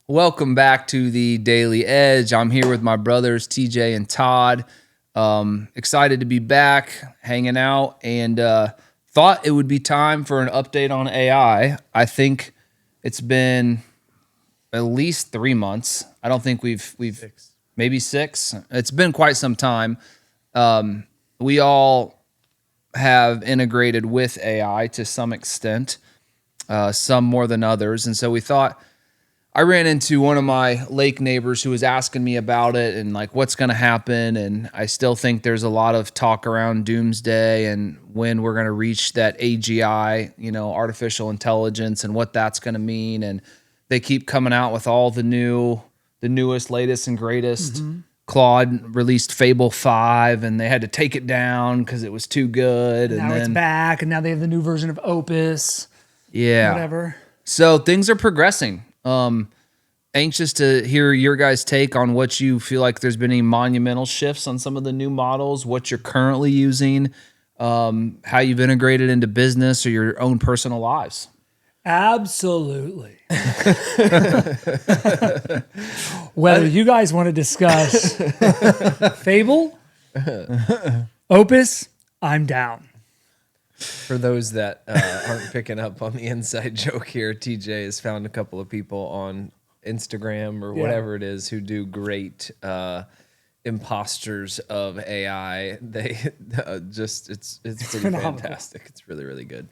Welcome back to the Daily Edge. I'm here with my brothers, TJ and Todd. Excited to be back, hanging out, and thought it would be time for an update on AI. I think it's been at least 3 months. I don't think we've Six. maybe 6. It's been quite some time. We all have integrated with AI to some extent, some more than others, and so we thought. I ran into one of my lake neighbors who was asking me about it and like what's going to happen. And I still think there's a lot of talk around doomsday and when we're going to reach that AGI, artificial intelligence and what that's going to mean. And they keep coming out with all the newest, latest and greatest. Mm-hmm. Claude released Fable 5 and they had to take it down because it was too good. And now it's back and now they have the new version of Opus. Yeah. Whatever. So things are progressing. Anxious to hear your guys' take on what you feel like there's been any monumental shifts on some of the new models, what you're currently using, how you've integrated into business or your own personal lives. Absolutely. Whether you guys want to discuss Fable, Opus, I'm down. For those that aren't picking up on the inside joke here, TJ has found a couple of people on Instagram or whatever it is who do great imposters of AI. They it's pretty fantastic. It's really, really good.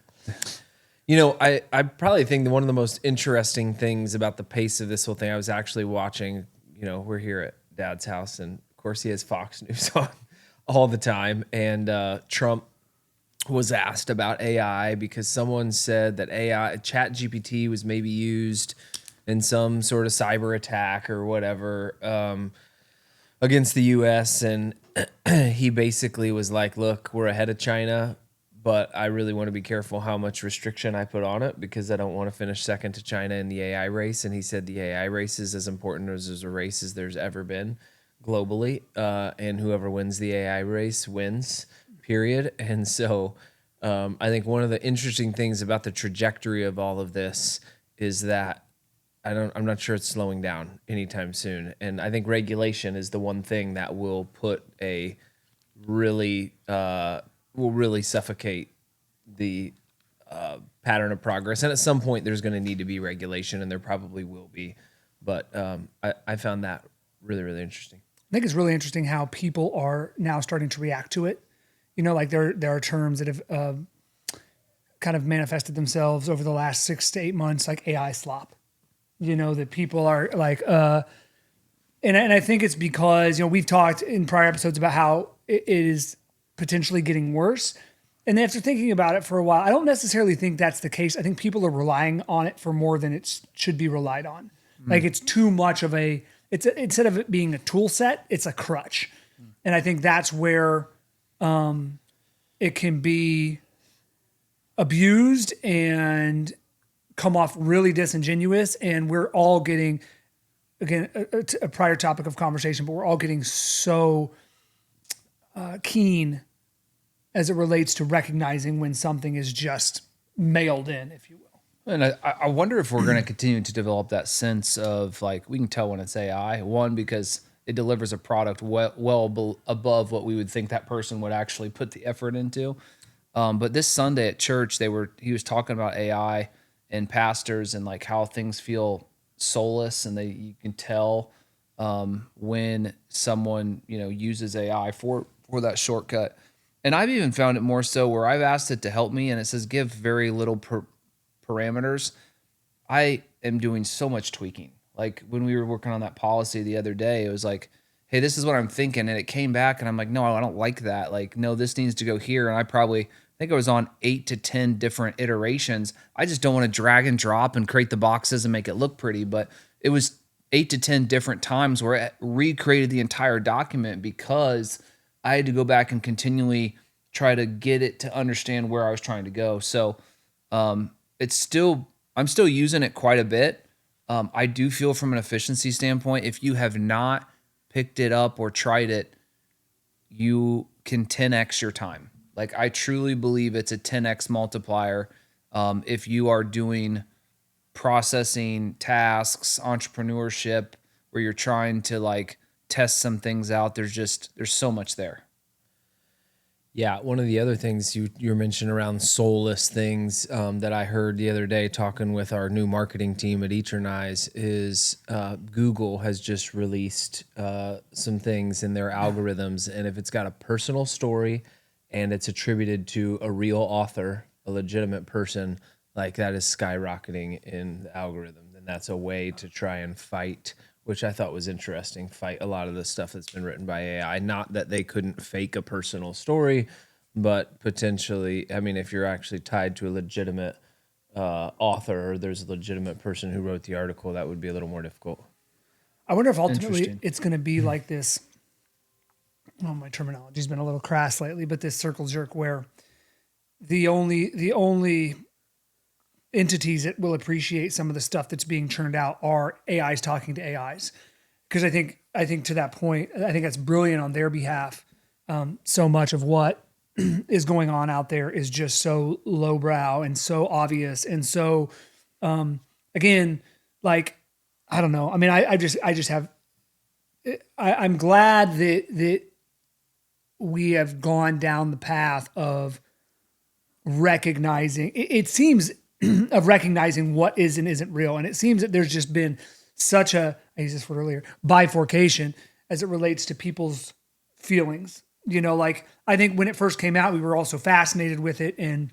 I probably think that one of the most interesting things about the pace of this whole thing, I was actually watching, we're here at Dad's house, and of course he has Fox News on all the time, and Trump was asked about AI because someone said that ChatGPT was maybe used in some sort of cyber attack or whatever against the U.S. And he basically was like, look, we're ahead of China, but I really want to be careful how much restriction I put on it because I don't want to finish second to China in the AI race. And he said the AI race is as important as a race as there's ever been globally. And whoever wins the AI race wins. Period. And so I think one of the interesting things about the trajectory of all of this is that I'm not sure it's slowing down anytime soon. And I think regulation is the one thing that will put will really suffocate the pattern of progress. And at some point there's going to need to be regulation, and there probably will be. But I found that really, really interesting. I think it's really interesting how people are now starting to react to it. Like there are terms that have kind of manifested themselves over the last 6 to 8 months, like AI slop. That people are like, and I think it's because we've talked in prior episodes about how it is potentially getting worse. And after thinking about it for a while, I don't necessarily think that's the case. I think people are relying on it for more than it should be relied on. Like it's too much of instead of it being a tool set, it's a crutch. And I think that's where it can be abused and come off really disingenuous. And we're all getting, again, a prior topic of conversation, but we're all getting so keen as it relates to recognizing when something is just mailed in, if you will. And I wonder if we're going to continue to develop that sense of like, we can tell when it's AI. One, because it delivers a product well above what we would think that person would actually put the effort into. But this Sunday at church, he was talking about AI and pastors and like how things feel soulless, and you can tell when someone uses AI for that shortcut. And I've even found it more so where I've asked it to help me, and it says give very little parameters. I am doing so much tweaking. Like when we were working on that policy the other day, it was like, hey, this is what I'm thinking. And it came back and I'm like, no, I don't like that. Like, no, this needs to go here. And I think I was on 8 to 10 different iterations. I just don't want to drag and drop and create the boxes and make it look pretty. But it was 8 to 10 different times where it recreated the entire document because I had to go back and continually try to get it to understand where I was trying to go. So I'm still using it quite a bit. I do feel from an efficiency standpoint, if you have not picked it up or tried it, you can 10x your time. Like I truly believe it's a 10x multiplier if you are doing processing tasks, entrepreneurship, where you're trying to like test some things out. There's so much there. Yeah, one of the other things you mentioned around soulless things that I heard the other day talking with our new marketing team at Eternize is Google has just released some things in their algorithms, and if it's got a personal story and it's attributed to a real author, a legitimate person, like that is skyrocketing in the algorithm, and that's a way to try and fight, which I thought was interesting, fight a lot of the stuff that's been written by AI. Not that they couldn't fake a personal story, but potentially, I mean, if you're actually tied to a legitimate author, or there's a legitimate person who wrote the article, that would be a little more difficult. I wonder if ultimately it's going to be like this. Oh, my terminology's been a little crass lately, but this circle jerk where the only entities that will appreciate some of the stuff that's being churned out are AIs talking to AIs. Because I think to that point, I think that's brilliant on their behalf. So much of what is going on out there is just so lowbrow and so obvious. And so, again, like, I don't know. I mean, I just have, I'm glad that we have gone down the path of recognizing, it seems of recognizing what is and isn't real. And it seems that there's just been such a, I used this word earlier, bifurcation as it relates to people's feelings. You know, like I think when it first came out, we were also fascinated with it and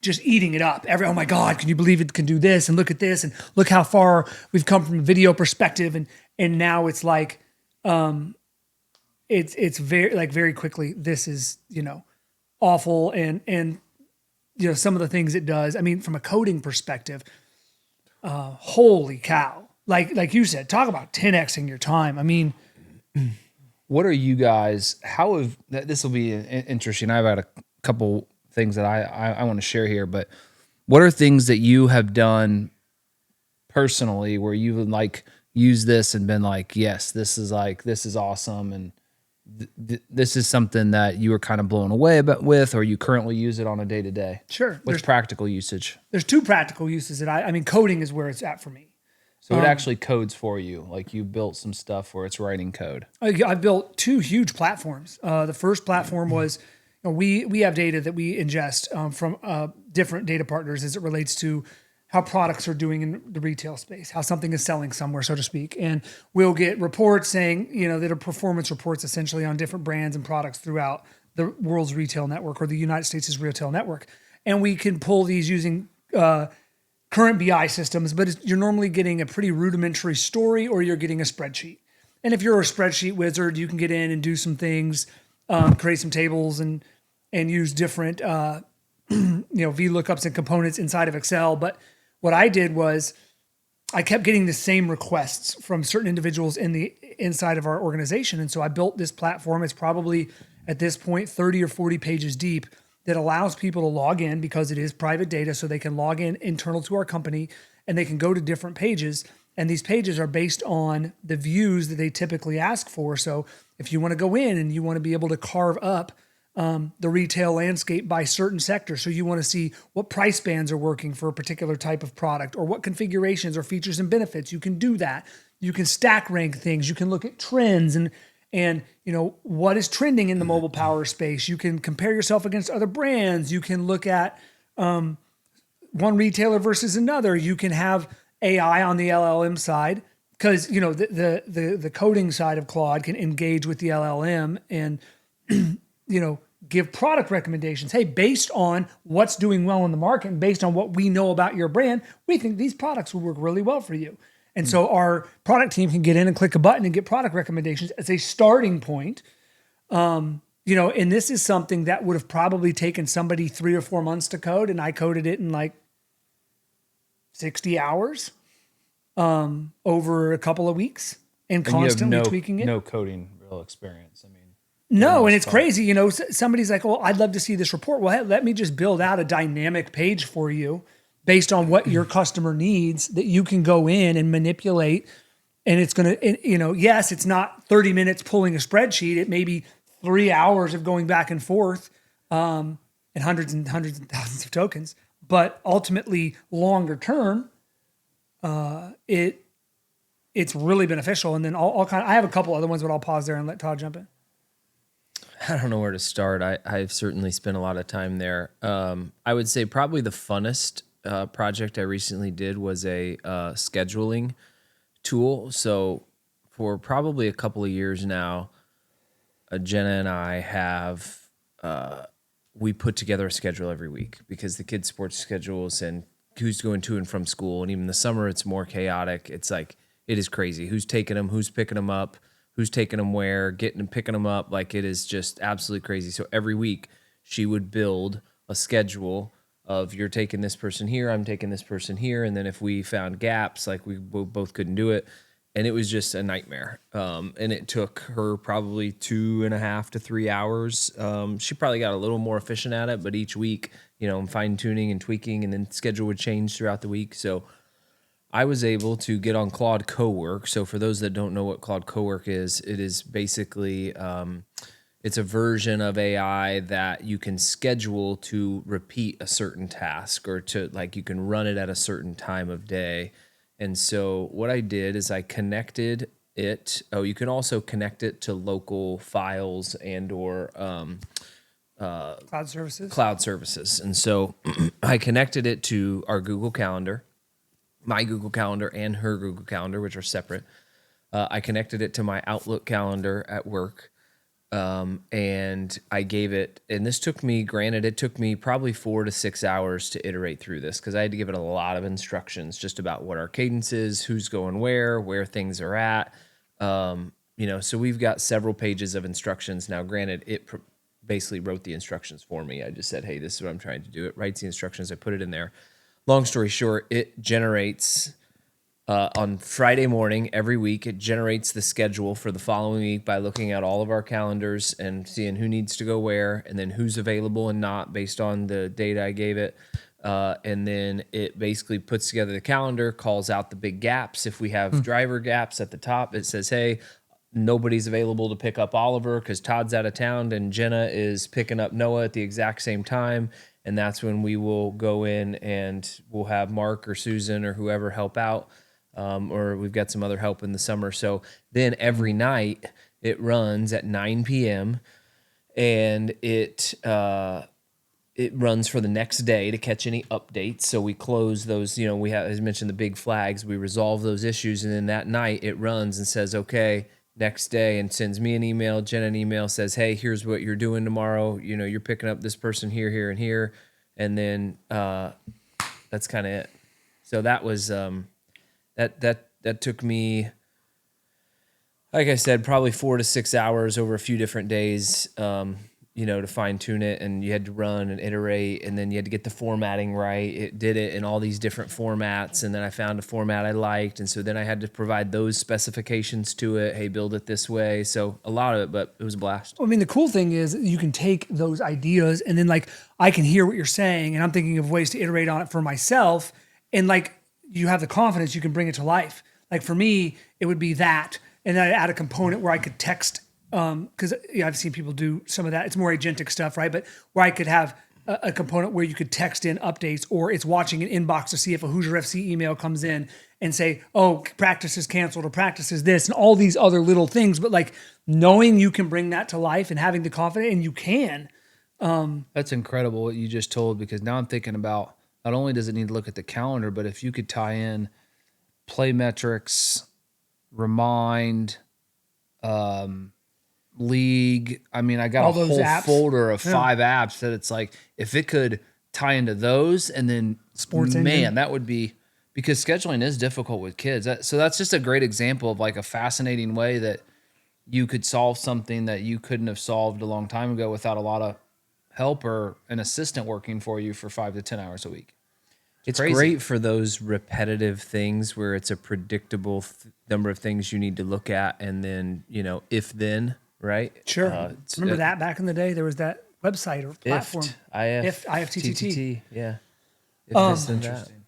just eating it up. Oh my God, can you believe it can do this? And look at this, and look how far we've come from a video perspective. And now it's like, it's very quickly, this is, awful. And some of the things it does, I mean, from a coding perspective, holy cow. Like you said, talk about 10Xing your time. I mean, what are you guys, this will be interesting. I've got a couple things that I want to share here, but what are things that you have done personally where you would like use this and been like, yes, this is awesome. And this is something that you were kind of blown away with, or you currently use it on a day-to-day? Sure. What's practical usage? There's two practical uses that I mean, coding is where it's at for me. So it actually codes for you. Like you built some stuff where it's writing code. I built two huge platforms. The first platform was, we have data that we ingest from different data partners as it relates to how products are doing in the retail space, how something is selling somewhere, so to speak. And we'll get reports saying, that are performance reports essentially on different brands and products throughout the world's retail network or the United States' retail network. And we can pull these using current BI systems, but you're normally getting a pretty rudimentary story or you're getting a spreadsheet. And if you're a spreadsheet wizard, you can get in and do some things, create some tables and use different VLOOKUPs and components inside of Excel. But what I did was I kept getting the same requests from certain individuals inside of our organization. And so I built this platform. It's probably at this point 30 or 40 pages deep that allows people to log in because it is private data. So they can log in internal to our company and they can go to different pages. And these pages are based on the views that they typically ask for. So if you want to go in and you want to be able to carve up the retail landscape by certain sectors. So you want to see what price bands are working for a particular type of product or what configurations or features and benefits. You can do that. You can stack rank things. You can look at trends and what is trending in the mobile power space. You can compare yourself against other brands. You can look at one retailer versus another. You can have AI on the LLM side because the coding side of Claude can engage with the LLM and give product recommendations. Hey, based on what's doing well in the market and based on what we know about your brand, we think these products will work really well for you. And so our product team can get in and click a button and get product recommendations as a starting point. And this is something that would have probably taken somebody 3 or 4 months to code. And I coded it in like 60 hours over a couple of weeks and constantly tweaking it. No coding real experience. I mean, no, and it's crazy. Somebody's like, "Oh, I'd love to see this report." Well, hey, let me just build out a dynamic page for you based on what your customer needs that you can go in and manipulate. And it's going to, yes, it's not 30 minutes pulling a spreadsheet. It may be 3 hours of going back and forth and hundreds and thousands of tokens. but ultimately longer term, it's really beneficial. And then I have a couple other ones, but I'll pause there and let Todd jump in. I don't know where to start. I've certainly spent a lot of time there. I would say probably the funnest project I recently did was a scheduling tool. So for probably a couple of years now, Jenna and I have we put together a schedule every week because the kids' sports schedules and who's going to and from school, and even the summer it's more chaotic. It's like it is crazy. Who's taking them? Who's picking them up? Who's taking them where? Getting and picking them up? Like it is just absolutely crazy. So every week she would build a schedule of you're taking this person here, I'm taking this person here, and then if we found gaps, like we both couldn't do it. And it was just a nightmare. And it took her probably 2.5 to 3 hours. She probably got a little more efficient at it, but each week, I'm fine tuning and tweaking, and then schedule would change throughout the week. So I was able to get on Claude Cowork. So for those that don't know what Claude Cowork is, it is basically, it's a version of AI that you can schedule to repeat a certain task or to like you can run it at a certain time of day. And so what I did is I connected it. Oh, you can also connect it to local files and or Cloud services. And so I connected it to our Google Calendar, my Google Calendar and her Google Calendar, which are separate. I connected it to my Outlook calendar at work. And I gave it, and this took me, granted, it took me probably 4 to 6 hours to iterate through this because I had to give it a lot of instructions just about what our cadence is, who's going where things are at. So we've got several pages of instructions. Now, granted, it basically wrote the instructions for me. I just said, hey, this is what I'm trying to do. It writes the instructions. I put it in there. Long story short, it generates on Friday morning every week, it generates the schedule for the following week by looking at all of our calendars and seeing who needs to go where and then who's available and not based on the data I gave it. And then it basically puts together the calendar, calls out the big gaps. If we have driver gaps at the top, it says, hey, nobody's available to pick up Oliver because Todd's out of town and Jenna is picking up Noah at the exact same time. And that's when we will go in and we'll have Mark or Susan or whoever help out. Or we've got some other help in the summer. So then every night it runs at 9 p.m. and it runs for the next day to catch any updates. So we close those, we have, as mentioned, the big flags, we resolve those issues. And then that night it runs and says, okay, next day, and sends me an email, Jen an email, says, hey, here's what you're doing tomorrow. You're picking up this person here, here, and here. And then that's kind of it. So that was... That took me, like I said, probably 4 to 6 hours over a few different days, to fine tune it. And you had to run and iterate, and then you had to get the formatting right. It did it in all these different formats, and then I found a format I liked, and so then I had to provide those specifications to it. Hey, build it this way. So a lot of it, but it was a blast. I mean, the cool thing is you can take those ideas, and then like I can hear what you're saying, and I'm thinking of ways to iterate on it for myself, and like. You have the confidence you can bring it to life. Like for me, it would be that, and then I add a component where I could text, because I've seen people do some of that. It's more agentic stuff, right? But where I could have a component where you could text in updates, or it's watching an inbox to see if a Hoosier FC email comes in and say, oh, practice is canceled or practice is this, and all these other little things. But like knowing you can bring that to life and having the confidence, and you can. That's incredible what you just told, because now I'm thinking about, not only does it need to look at the calendar, but if you could tie in play metrics, remind, league. I mean, I got all a those whole apps. folder of 5 apps that it's like, if it could tie into those and then Sports man, engine. that would be, because scheduling is difficult with kids. So that's just a great example of like a fascinating way that you could solve something that you couldn't have solved a long time ago without a lot of help or an assistant working for you for 5 to 10 hours a week. It's crazy. Great for those repetitive things where it's a predictable number of things you need to look at, and then if then, right? Sure. Remember that back in the day, there was that website or platform. IFTTT. Yeah. Interesting.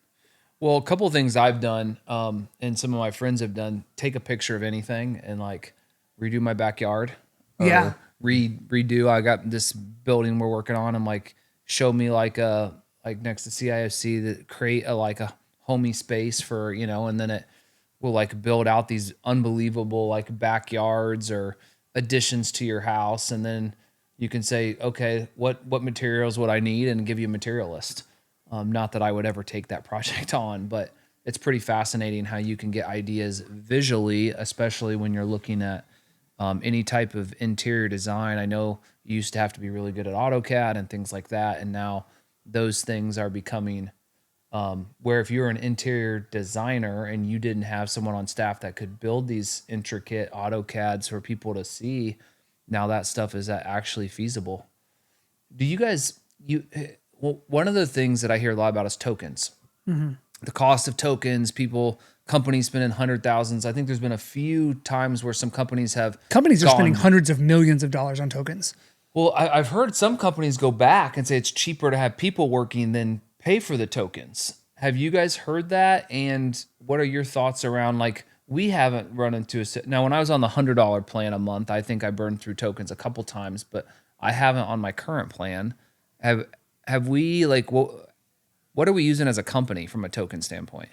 Well, a couple of things I've done, and some of my friends have done, take a picture of anything and like redo my backyard. Yeah. Redo. I got this building we're working on, and like show me like a like next to CIFC that create a homey space for, and then it will like build out these unbelievable like backyards or additions to your house. And then you can say, okay, what materials would I need, and give you a material list. Not that I would ever take that project on, but it's pretty fascinating how you can get ideas visually, especially when you're looking at any type of interior design. I know you used to have to be really good at AutoCAD and things like that, and now those things are becoming where if you're an interior designer and you didn't have someone on staff that could build these intricate AutoCADs for people to see, now that stuff is actually feasible. Do you guys, well, one of the things that I hear a lot about is tokens. The cost of tokens, companies spending hundred thousands. I think there's been a few times where some companies are spending hundreds of millions of dollars on tokens. Well, I've heard some companies go back and say it's cheaper to have people working than pay for the tokens. Have you guys heard that? And what are your thoughts around, like, we haven't run into now when I was on the $100 plan a month, I think I burned through tokens a couple times, but I haven't on my current plan. Have we, like, what are we using as a company from a token standpoint?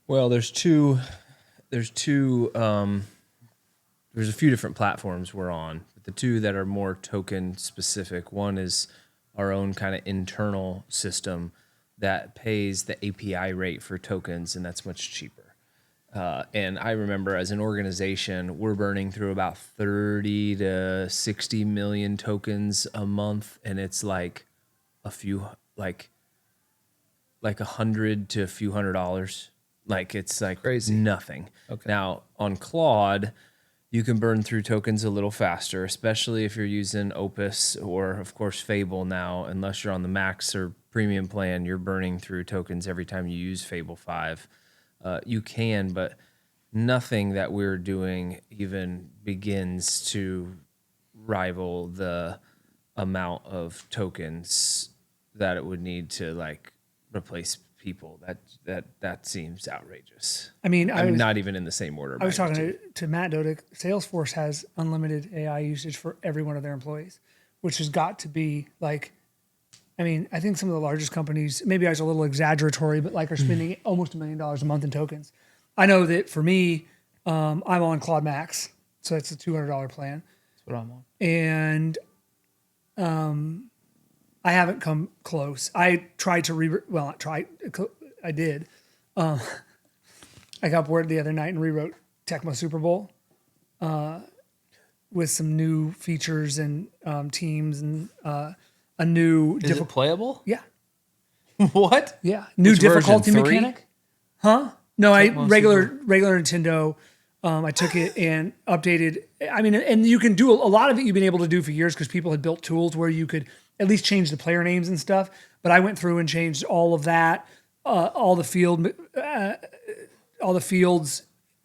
Well, there's a few different platforms we're on. But the two that are more token specific, one is our own kind of internal system that pays the API rate for tokens, and that's much cheaper. And I remember as an organization, we're burning through about 30 to 60 million tokens a month, and it's like a few, like $100 to a few $100. Like, it's like crazy. Nothing. Okay. Now on Claude, you can burn through tokens a little faster, especially if you're using Opus or, of course, Fable now. Unless you're on the Max or Premium plan, you're burning through tokens every time you use Fable 5. You can, but nothing that we're doing even begins to rival the amount of tokens that it would need to, like, replace people. That seems outrageous. I mean, I'm not even in the same order. I was talking to Matt Dodick. Salesforce has unlimited AI usage for every one of their employees, which has got to be like, I mean, I think some of the largest companies, maybe I was a little exaggeratory, but like are spending almost $1 million a month in tokens. I know that for me, I'm on Claude Max, so it's a $200 plan. That's what I'm on. And I haven't come close. I tried to I did. I got bored the other night and rewrote Tecmo Super Bowl with some new features and teams and a new. Is it playable? Yeah. What? Yeah. New Which difficulty version, 3? mechanic. Huh? No, regular Nintendo. I took it and updated. I mean, and you can do a lot of it. You've been able to do for years because people had built tools where you could at least change the player names and stuff. But I went through and changed all of that, all the fields,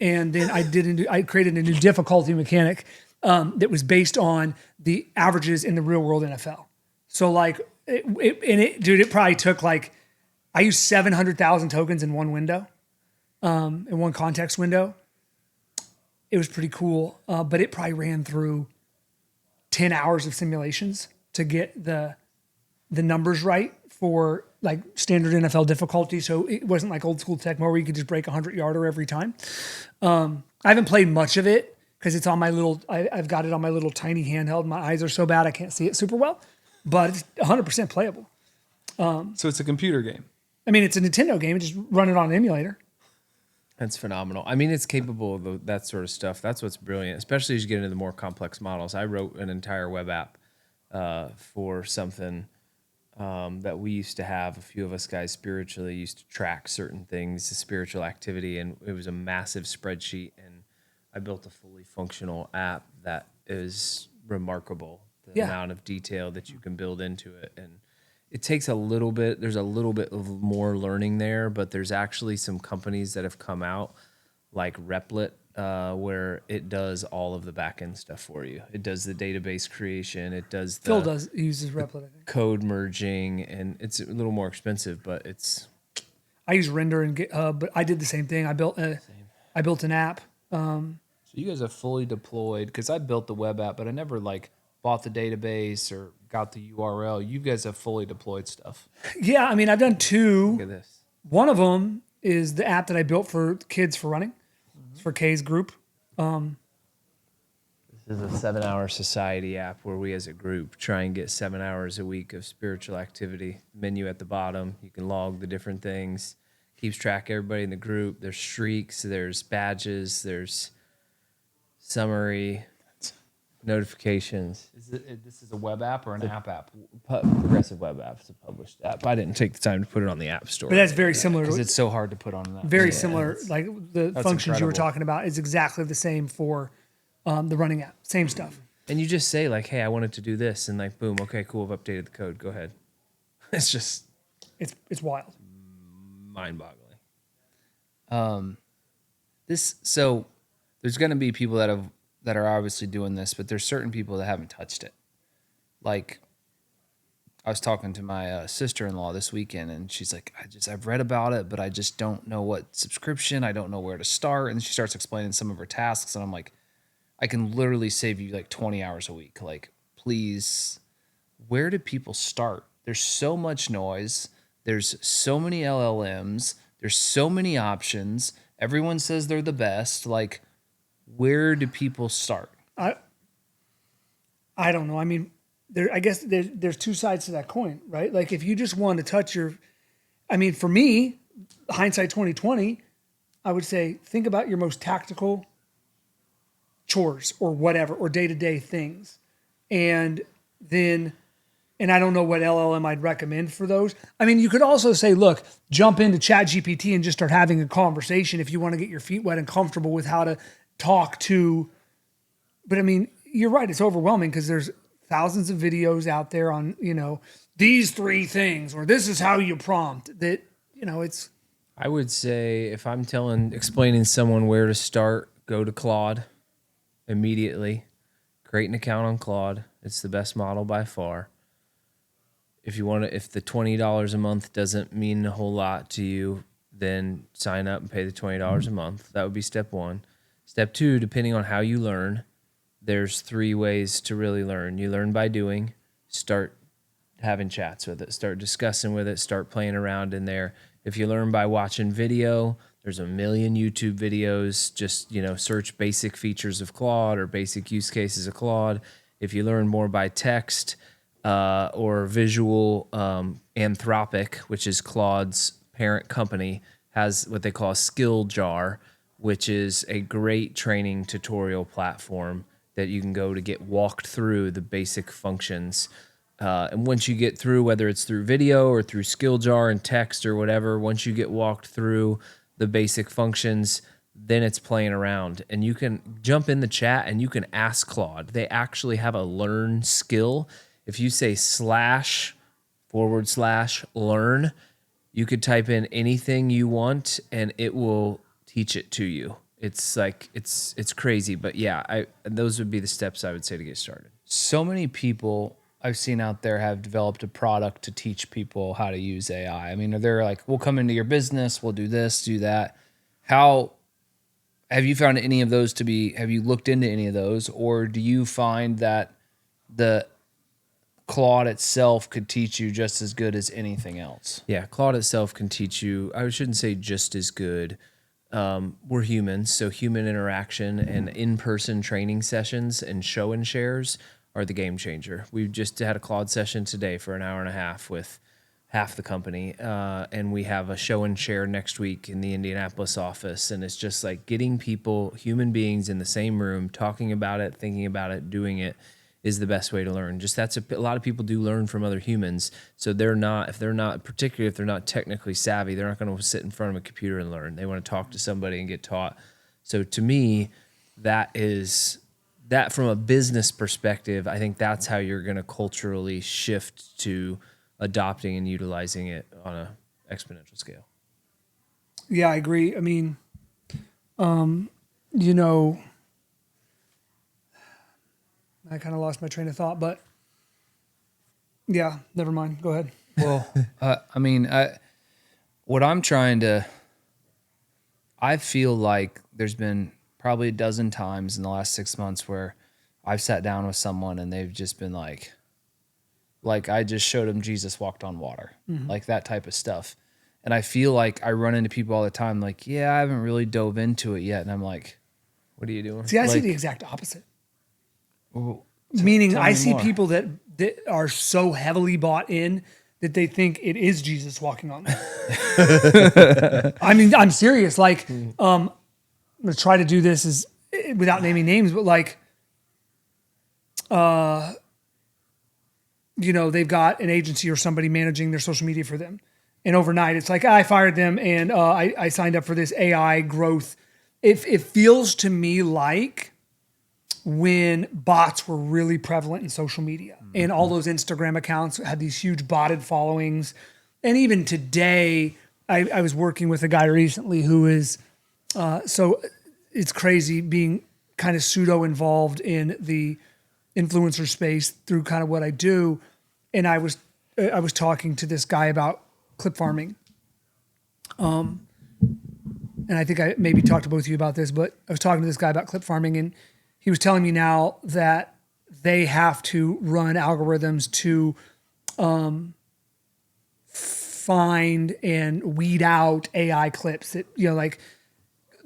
and then I created a new difficulty mechanic that was based on the averages in the real world NFL. So like, it probably took like, I used 700,000 tokens in one window, in one context window. It was pretty cool, but it probably ran through 10 hours of simulations to get the numbers right for like standard NFL difficulty. So it wasn't like old school Tecmo where you could just break a 100-yarder every time. I haven't played much of it because it's on my little, I've got it on my little tiny handheld. My eyes are so bad I can't see it super well, but it's 100% playable. So it's a computer game. I mean, it's a Nintendo game. Just run it on an emulator. That's phenomenal. I mean, it's capable of that sort of stuff. That's what's brilliant, especially as you get into the more complex models. I wrote an entire web app for something that we used to have. A few of us guys spiritually used to track certain things, the spiritual activity, and it was a massive spreadsheet. And I built a fully functional app that is remarkable, the amount of detail that you can build into it. And it takes a little bit, there's a little bit of more learning there, but there's actually some companies that have come out like Replit, where it does all of the back end stuff for you. It does the database creation. It does the Phil uses Replit, I think. Code merging, and it's a little more expensive, but it's. I use Render and GitHub, but I did the same thing. I built an app. So you guys have fully deployed, because I built the web app, but I never like bought the database or got the URL. You guys have fully deployed stuff. Yeah, I mean, I've done Look two. at this. One of them is the app that I built for kids for running. It's for Kay's group. This is a 7-hour society app where we as a group try and get 7 hours a week of spiritual activity. Menu at the bottom. You can log the different things. Keeps track of everybody in the group. There's streaks, there's badges, there's summary, notifications. This is a web app or an app? Progressive web app. It's a published app. I didn't take the time to put it on the app store. But that's very similar. Because it's so hard to put on that. Very similar. Like the functions you were incredible. talking about is exactly the same for the running app. Same stuff. And you just say like, hey, I wanted to do this. And like, boom, okay, cool. I've updated the code. Go ahead. It's just It's wild. mind-boggling. So there's going to be people that are obviously doing this, but there's certain people that haven't touched it. Like I was talking to my sister-in-law this weekend, and she's like, I've read about it, but I just don't know what subscription. I don't know where to start. And she starts explaining some of her tasks, and I'm like, I can literally save you like 20 hours a week. Like, please, where do people start? There's so much noise. There's so many LLMs. There's so many options. Everyone says they're the best. Like, where do people start? I don't know. I mean, I guess there's two sides to that coin, right? Like if you just want to touch I mean, for me, hindsight 2020, I would say think about your most tactical chores or whatever, or day-to-day things. And I don't know what LLM I'd recommend for those. I mean, you could also say, look, jump into ChatGPT and just start having a conversation if you want to get your feet wet and comfortable with how to talk to. But I mean, you're right. It's overwhelming because there's thousands of videos out there on, these 3 things, or this is how you prompt that, it's. I would say if I'm explaining someone where to start, go to Claude immediately. Create an account on Claude. It's the best model by far. If the $20 a month doesn't mean a whole lot to you, then sign up and pay the $20 a month. That would be step 1. Step 2, depending on how you learn, there's 3 ways to really learn. You learn by doing. Start having chats with it. Start discussing with it. Start playing around in there. If you learn by watching video, there's a million YouTube videos. Just, search basic features of Claude or basic use cases of Claude. If you learn more by text, or visual, Anthropic, which is Claude's parent company, has what they call a skill jar, which is a great training tutorial platform that you can go to get walked through the basic functions. And once you get through, whether it's through video or through skill jar and text or whatever, once you get walked through the basic functions, then it's playing around. And you can jump in the chat and you can ask Claude. They actually have a learn skill. If you say //learn, you could type in anything you want and it will teach it to you. It's like, it's crazy. But yeah, those would be the steps I would say to get started. So many people I've seen out there have developed a product to teach people how to use AI. I mean, they're like, we'll come into your business, we'll do this, do that. How have you found any of those have you looked into any of those? Or do you find that the Claude itself could teach you just as good as anything else? Yeah, Claude itself can teach you, I shouldn't say just as good. We're humans, so human interaction and in-person training sessions and show and shares are the game changer. We've just had a Claude session today for an hour and a half with half the company, and we have a show and share next week in the Indianapolis office, and it's just like getting people, human beings in the same room, talking about it, thinking about it, doing it, is the best way to learn. Just a lot of people do learn from other humans. So particularly if they're not technically savvy, they're not going to sit in front of a computer and learn. They want to talk to somebody and get taught. So to me, that from a business perspective, I think that's how you're going to culturally shift to adopting and utilizing it on an exponential scale. Yeah, I agree. I mean, I kind of lost my train of thought, but yeah, never mind. Go ahead. Well, I feel like there's been probably a dozen times in the last 6 months where I've sat down with someone and they've just been like I just showed them Jesus walked on water, like that type of stuff. And I feel like I run into people all the time, like, yeah, I haven't really dove into it yet. And I'm like, what are you doing? See, I see Like- the exact opposite. well, Meaning, tell I me see more. people that are so heavily bought in that they think it is Jesus walking on them. I mean, I'm serious. Like, I'm gonna try to do this as without naming names, but like, you know, they've got an agency or somebody managing their social media for them, and overnight it's like I fired them and I signed up for this AI growth. It feels to me like when bots were really prevalent in social media and all those Instagram accounts had these huge botted followings. And even today, I was working with a guy recently who is, so it's crazy being kind of pseudo involved in the influencer space through kind of what I do. And I was talking to this guy about clip farming. And I think I maybe talked to both of you about this, but I was talking to this guy about clip farming, and he was telling me now that they have to run algorithms to find and weed out AI clips that, you know, like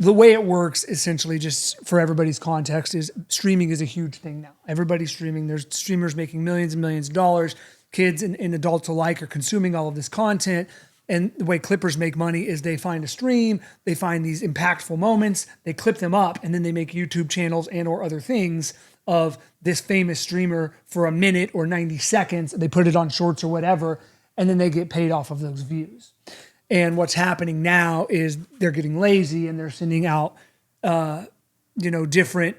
the way it works essentially, just for everybody's context, is streaming is a huge thing now. Everybody's streaming. There's streamers making millions and millions of dollars. Kids and adults alike are consuming all of this content. And the way clippers make money is they find a stream, they find these impactful moments, they clip them up, and then they make YouTube channels and or other things of this famous streamer for a minute or 90 seconds. They put it on shorts or whatever, and then they get paid off of those views. And what's happening now is they're getting lazy and they're sending out, you know, different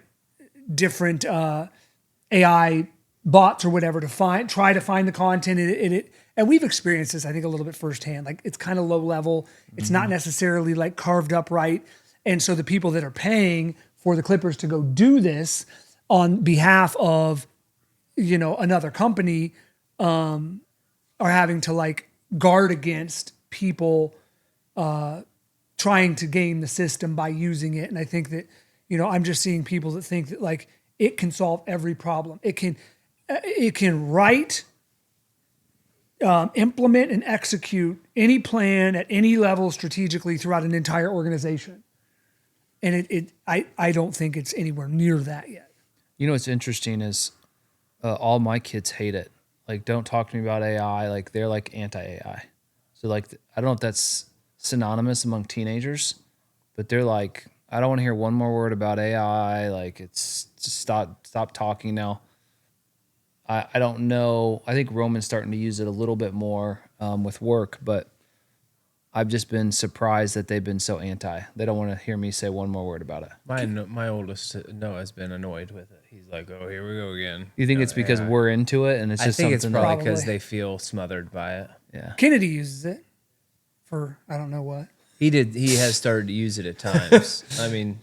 AI bots or whatever to try to find the content in it. And we've experienced this, I think, a little bit firsthand. Like, it's kind of low level. It's not necessarily like carved up right. And so the people that are paying for the clippers to go do this on behalf of, you know, another company, are having to like guard against people trying to game the system by using it. And I think that, you know, I'm just seeing people that think that like it can solve every problem. It can write, implement and execute any plan at any level strategically throughout an entire organization. And I don't think it's anywhere near that yet. You know what's interesting is all my kids hate it. Like, don't talk to me about AI. Like, they're like anti-AI. So like, I don't know if that's synonymous among teenagers, but they're like, I don't want to hear one more word about AI. Like, it's just stop talking now. I don't know. I think Roman's starting to use it a little bit more with work, but I've just been surprised that they've been so anti. They don't want to hear me say one more word about it. My oldest Noah's been annoyed with it. He's like, "Oh, here we go again." You think it's because we're into it and it's I just think it's something probably that, because Probably. they feel smothered by it. yeah. Kennedy uses it for I don't know what. He has started to use it at times. I mean,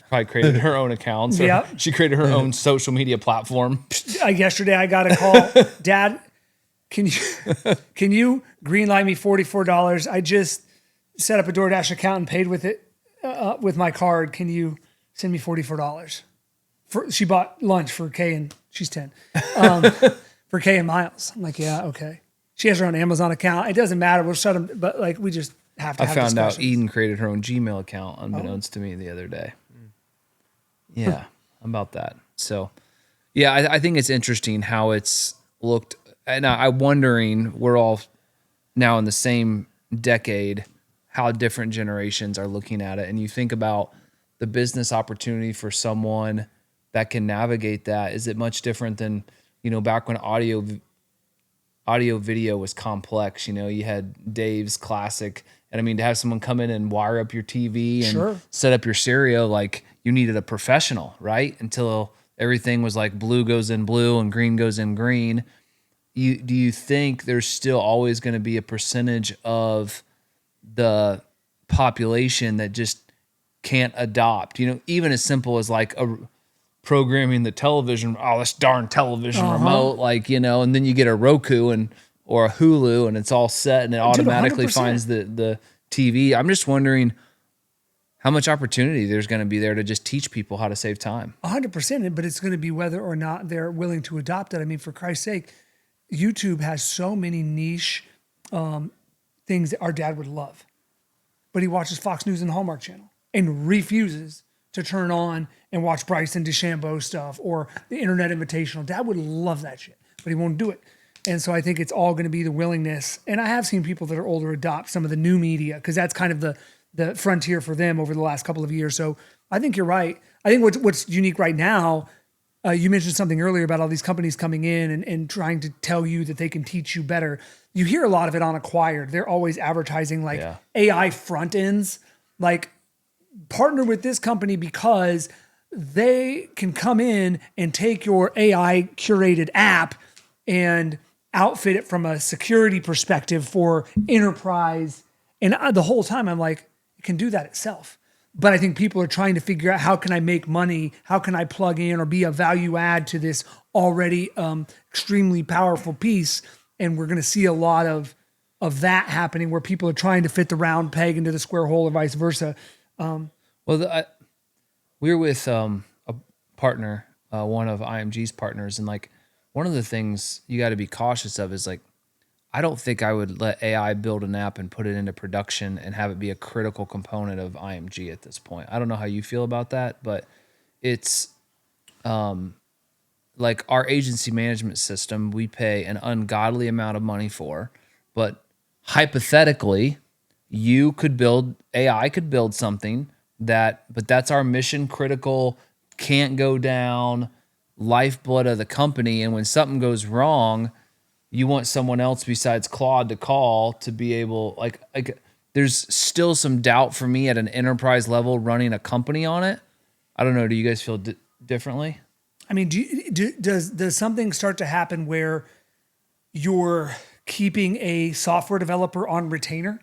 Probably created her own accounts. Or Yep. she created her own social media platform. Yesterday I got a call. Dad, can you greenlight me $44? I just set up a DoorDash account and paid with it with my card. Can you send me $44? She bought lunch for Kay and she's 10. For Kay and Miles. I'm like, yeah, okay. She has her own Amazon account. It doesn't matter. We'll shut them, but like we just have to I have found out discussions. Eden created her own Gmail account unbeknownst to me the other day. Yeah, about that. So, yeah, I think it's interesting how it's looked. And I'm wondering, we're all now in the same decade, how different generations are looking at it. And you think about the business opportunity for someone that can navigate that. Is it much different than, you know, back when audio video was complex? You know, you had Dave's classic. And I mean, to have someone come in and wire up your TV and Sure. set up your stereo, like you needed a professional, right? Until everything was like blue goes in blue and green goes in green. Do you think there's still always going to be a percentage of the population that just can't adopt? You know, even as simple as like programming the television, this darn television remote, like, you know, and then you get a Roku or a Hulu and it's all set and it automatically 100%. finds the TV. I'm just wondering how much opportunity there's going to be there to just teach people how to save time. 100%, but it's going to be whether or not they're willing to adopt it. I mean, for Christ's sake, YouTube has so many niche things that our dad would love, but he watches Fox News and Hallmark Channel and refuses to turn on and watch Bryson DeChambeau stuff or the Internet Invitational. Dad would love that shit, but he won't do it. And so I think it's all going to be the willingness. And I have seen people that are older adopt some of the new media because that's kind of the frontier for them over the last couple of years. So I think you're right. I think what's unique right now, you mentioned something earlier about all these companies coming in and trying to tell you that they can teach you better. You hear a lot of it on Acquired. They're always advertising like AI front ends, like partner with this company because they can come in and take your AI curated app and outfit it from a security perspective for enterprise. And the whole time I'm like, it can do that itself. But I think people are trying to figure out how can I make money? How can I plug in or be a value add to this already extremely powerful piece? And we're going to see a lot of that happening where people are trying to fit the round peg into the square hole or vice versa. We were with a partner, one of IMG's partners, and like one of the things you got to be cautious of is like, I don't think I would let AI build an app and put it into production and have it be a critical component of IMG at this point. I don't know how you feel about that, but it's like our agency management system, we pay an ungodly amount of money for, but hypothetically, AI could build something but that's our mission critical, can't go down, lifeblood of the company. And when something goes wrong, you want someone else besides Claude to call to be able, like there's still some doubt for me at an enterprise level running a company on it. I don't know. Do you guys feel differently? I mean, does something start to happen where you're keeping a software developer on retainer?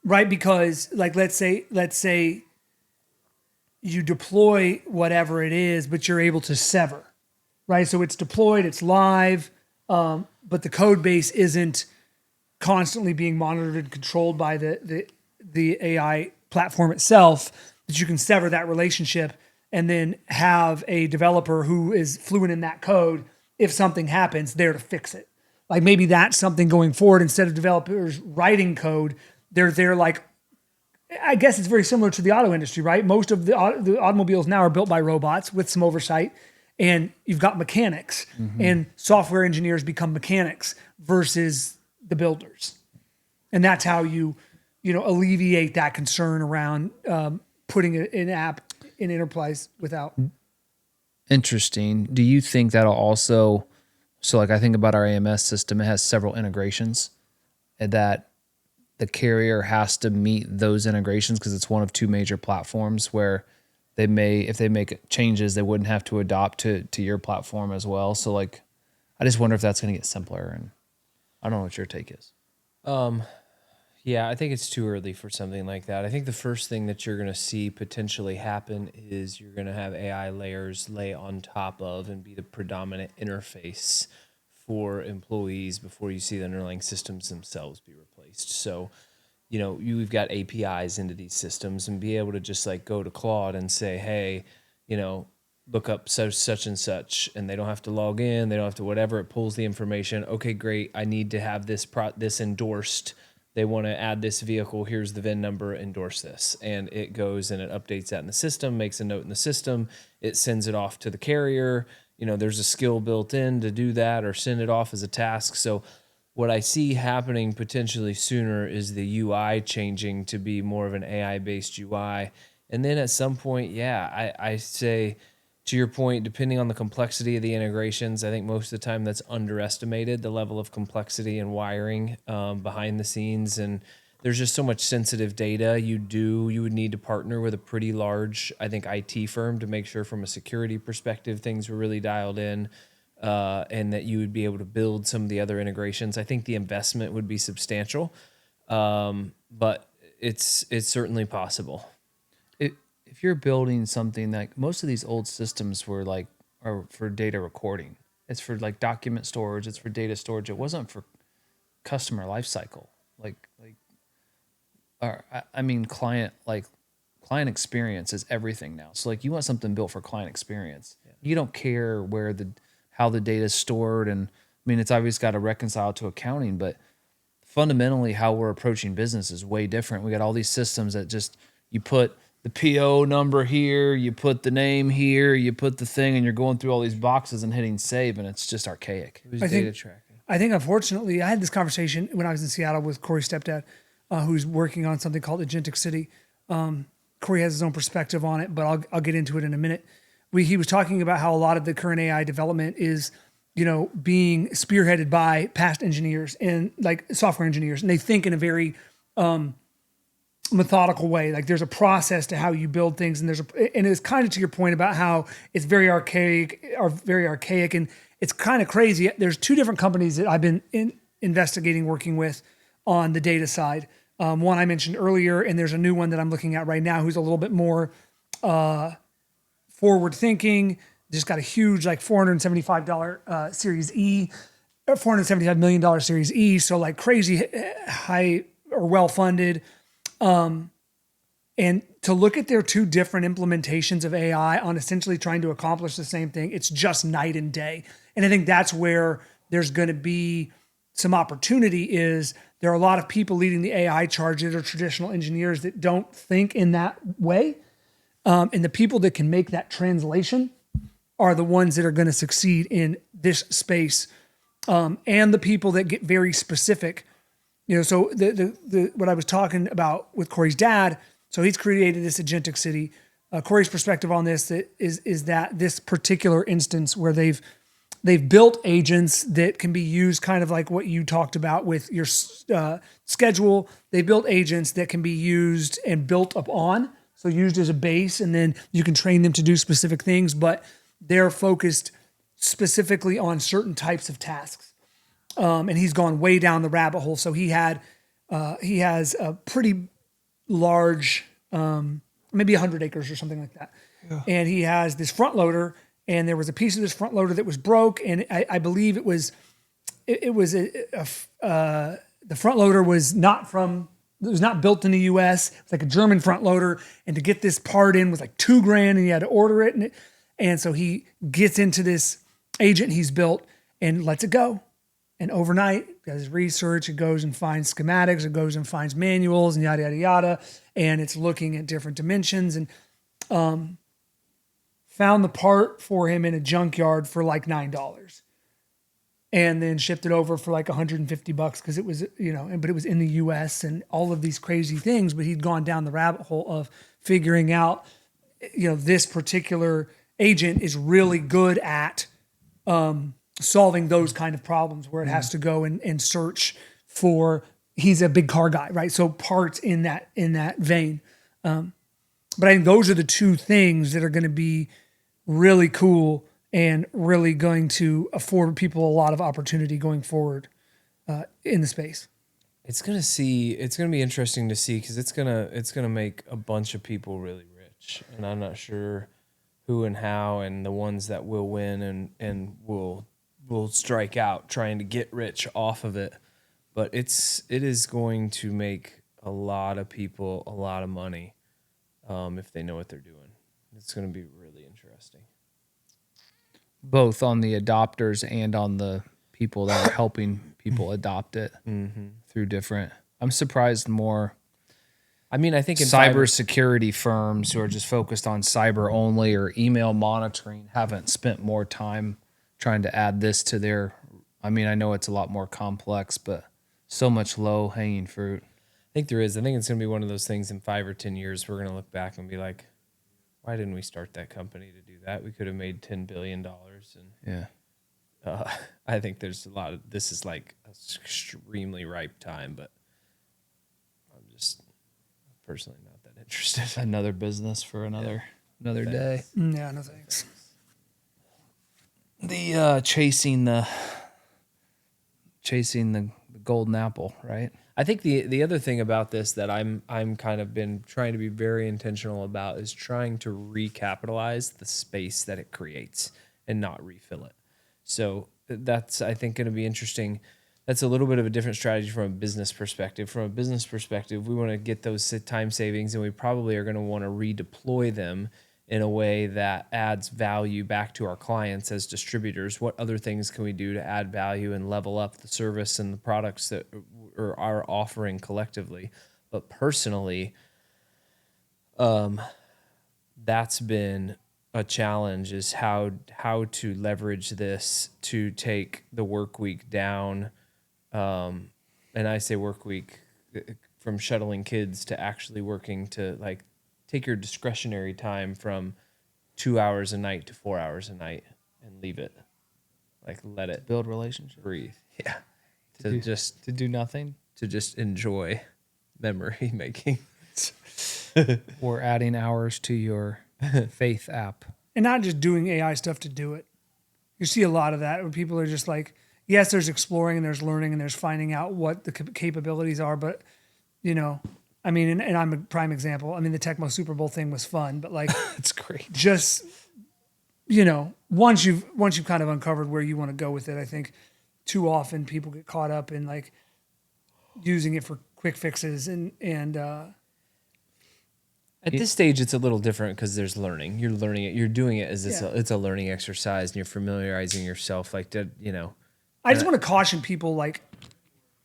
Right? Because like, let's say you deploy whatever it is, but you're able to sever, right? So it's deployed, it's live, but the code base isn't constantly being monitored and controlled by the AI platform itself, that you can sever that relationship and then have a developer who is fluent in that code, if something happens, there to fix it. Like maybe that's something going forward, instead of developers writing code, they're like, I guess it's very similar to the auto industry, right? Most of the automobiles now are built by robots with some oversight, and you've got mechanics, and software engineers become mechanics versus the builders. And that's how you alleviate that concern around putting an app in enterprise without. Interesting. Do you think that'll also, so like I think about our AMS system, it has several integrations, and that the carrier has to meet those integrations because it's one of two major platforms where if they make changes, they wouldn't have to adopt to your platform as well. So like, I just wonder if that's going to get simpler, and I don't know what your take is. Yeah, I think it's too early for something like that. I think the first thing that you're going to see potentially happen is you're going to have AI layers lay on top of and be the predominant interface for employees before you see the underlying systems themselves be replaced. So, you've got APIs into these systems, and be able to just like go to Claude and say, hey, look up such and such, and they don't have to log in, they don't have to whatever. It pulls the information. Okay, great. I need to have this endorsed. They want to add this vehicle. Here's the VIN number. Endorse this, and it goes and it updates that in the system, makes a note in the system. It sends it off to the carrier. There's a skill built in to do that or send it off as a task. So what I see happening potentially sooner is the UI changing to be more of an AI-based UI. And then at some point, I say, to your point, depending on the complexity of the integrations, I think most of the time that's underestimated, the level of complexity and wiring behind the scenes. And there's just so much sensitive data you would need to partner with a pretty large, I think, IT firm to make sure from a security perspective things were really dialed in, and that you would be able to build some of the other integrations. I think the investment would be substantial, but it's certainly possible. If you're building something, like most of these old systems are for data recording. It's for like document storage. It's for data storage. It wasn't for customer lifecycle. Client client experience is everything now. So like you want something built for client experience. You don't care how the data is stored. And I mean, it's obviously got to reconcile to accounting, but fundamentally how we're approaching business is way different. We got all these systems that just, you put the PO number here, you put the name here, you put the thing, and you're going through all these boxes and hitting save, and it's just archaic. Who's data tracking? I think, unfortunately, I had this conversation when I was in Seattle with Corey's stepdad, who's working on something called Agentic City. Corey has his own perspective on it, but I'll get into it in a minute. He was talking about how a lot of the current AI development is, being spearheaded by past engineers and like software engineers, and they think in a very methodical way. Like there's a process to how you build things, and and it's kind of to your point about how it's very archaic, and it's kind of crazy. There's two different companies that I've been investigating, working with on the data side. One I mentioned earlier, and there's a new one that I'm looking at right now who's a little bit more forward thinking. Just got a huge like $475 Series E, $475 million Series E. So like crazy high or well funded. And to look at their two different implementations of AI on essentially trying to accomplish the same thing, it's just night and day. And I think that's where there's going to be some opportunity. Is there are a lot of people leading the AI charge that are traditional engineers that don't think in that way. And the people that can make that translation are the ones that are going to succeed in this space. And the people that get very specific. So the what I was talking about with Corey's dad, so he's created this Agentic City. Corey's perspective on this is that this particular instance where they've built agents that can be used kind of like what you talked about with your schedule. They built agents that can be used and built upon, so used as a base, and then you can train them to do specific things, but they're focused specifically on certain types of tasks. And he's gone way down the rabbit hole. So he has a pretty large, maybe 100 acres or something like that. Yeah. And he has this front loader, and there was a piece of this front loader that was broke. And I believe the front loader was not built in the US. It's like a German front loader. And to get this part in was like $2,000, and he had to order it. And so he gets into this agent he's built and lets it go. And overnight, does research, it goes and finds schematics, it goes and finds manuals and yada, yada, yada. And it's looking at different dimensions, and found the part for him in a junkyard for like $9. And then shipped it over for like $150 because it was, but it was in the US and all of these crazy things. But he'd gone down the rabbit hole of figuring out, this particular agent is really good at solving those kind of problems where it has to go and search for. He's a big car guy, right? So parts in that vein. But I think those are the two things that are going to be really cool and really going to afford people a lot of opportunity going forward in the space. It's going to be interesting to see, because it's going to make a bunch of people really rich, and I'm not sure who and how, and the ones that will win and will strike out trying to get rich off of it. But it is going to make a lot of people a lot of money if they know what they're doing. It's going to be really interesting. Both on the adopters and on the people that are helping people adopt it through different. I'm surprised more. I mean, I think in cybersecurity firms who are just focused on cyber only or email monitoring haven't spent more time trying to add this to their. I mean, I know it's a lot more complex, but so much low hanging fruit. I think there is. I think it's going to be one of those things in 5 or 10 years we're going to look back and be like, why didn't we start that company to do that? We could have made $10 billion. And yeah, I think there's a lot of, this is like an extremely ripe time, but I'm just personally not that interested. Another business for another day. Yeah, no thanks. The chasing the golden apple, right? I think the other thing about this that I'm kind of been trying to be very intentional about is trying to recapitalize the space that it creates and not refill it. So that's, I think, going to be interesting. that's a little bit of a different strategy from a business perspective. From a business perspective, we want to get those time savings, and we probably are going to want to redeploy them in a way that adds value back to our clients as distributors. What other things can we do to add value and level up the service and the products that are offering collectively? But personally, that's been a challenge, is how to leverage this to take the work week down. And I say work week from shuttling kids to actually working to like take your discretionary time from 2 hours a night to 4 hours a night and leave it. Like let it Build relationships. breathe. Yeah. To do nothing. To just enjoy memory making. Or adding hours to your faith app. And not just doing AI stuff to do it. You see a lot of that where people are just like, yes, there's exploring and there's learning and there's finding out what the capabilities are. But, you know, I mean, and I'm a prime example. I mean, the Tecmo Super Bowl thing was fun, but like, It's great. just, you know, once you've kind of uncovered where you want to go with it, I think too often people get caught up in like using it for quick fixes and At this stage, it's a little different because there's learning. You're learning it. You're doing it as it's a learning exercise, and you're familiarizing yourself. Like, you know. I just want to caution people. Like,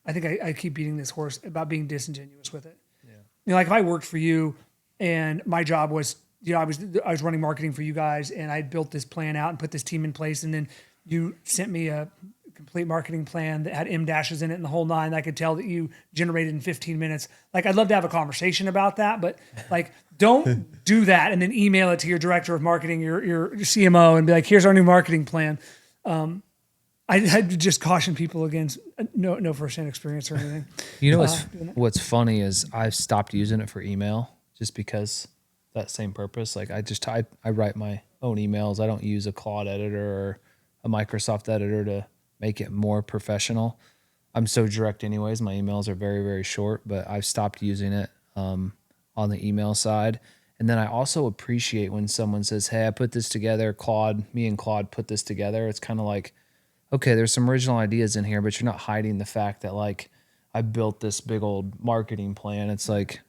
I think I keep beating this horse about being disingenuous with it. Yeah. You know, like if I worked for you, and my job was, you know, I was running marketing for you guys, and I built this plan out and put this team in place, and then you sent me a complete marketing plan that had M dashes in it and the whole nine. I could tell that you generated in 15 minutes. Like, I'd love to have a conversation about that, but like, don't do that and then email it to your director of marketing, your CMO, and be like, here's our new marketing plan. I'd just caution people against no firsthand experience or anything. You know what's funny is I've stopped using it for email just because that same purpose. Like I write my own emails. I don't use a Claude editor or a Microsoft editor to make it more professional. I'm so direct anyways. My emails are very, very short, but I've stopped using it on the email side. And then I also appreciate when someone says, hey, I put this together. Me and Claude put this together. It's kind of like, okay, there's some original ideas in here, but you're not hiding the fact that like I built this big old marketing plan. It's like,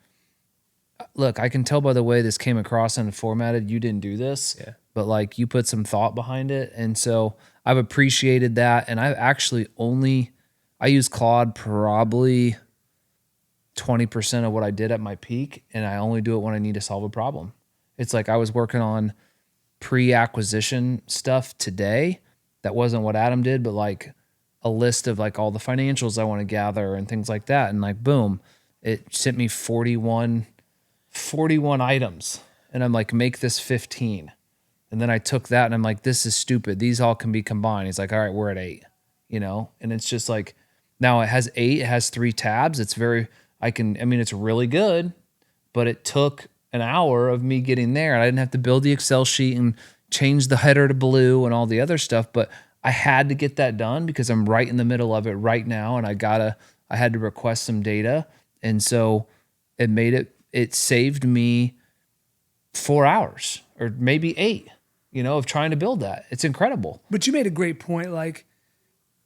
look, I can tell by the way this came across and formatted, you didn't do this, but like you put some thought behind it. And so I've appreciated that. And I've actually I use Claude probably 20% of what I did at my peak. And I only do it when I need to solve a problem. It's like I was working on pre-acquisition stuff today. That wasn't what Adam did, but like a list of like all the financials I want to gather and things like that. And like, boom, it sent me 41 items. And I'm like, make this 15. And then I took that and I'm like, this is stupid. These all can be combined. He's like, all right, we're at 8, you know? And it's just like, now it has 8, it has 3 tabs. It's it's really good, but it took an hour of me getting there. And I didn't have to build the Excel sheet and change the header to blue and all the other stuff, but I had to get that done because I'm right in the middle of it right now. And I had to request some data. And so it saved me 4 hours or maybe 8, you know, of trying to build that. It's incredible. But you made a great point. Like,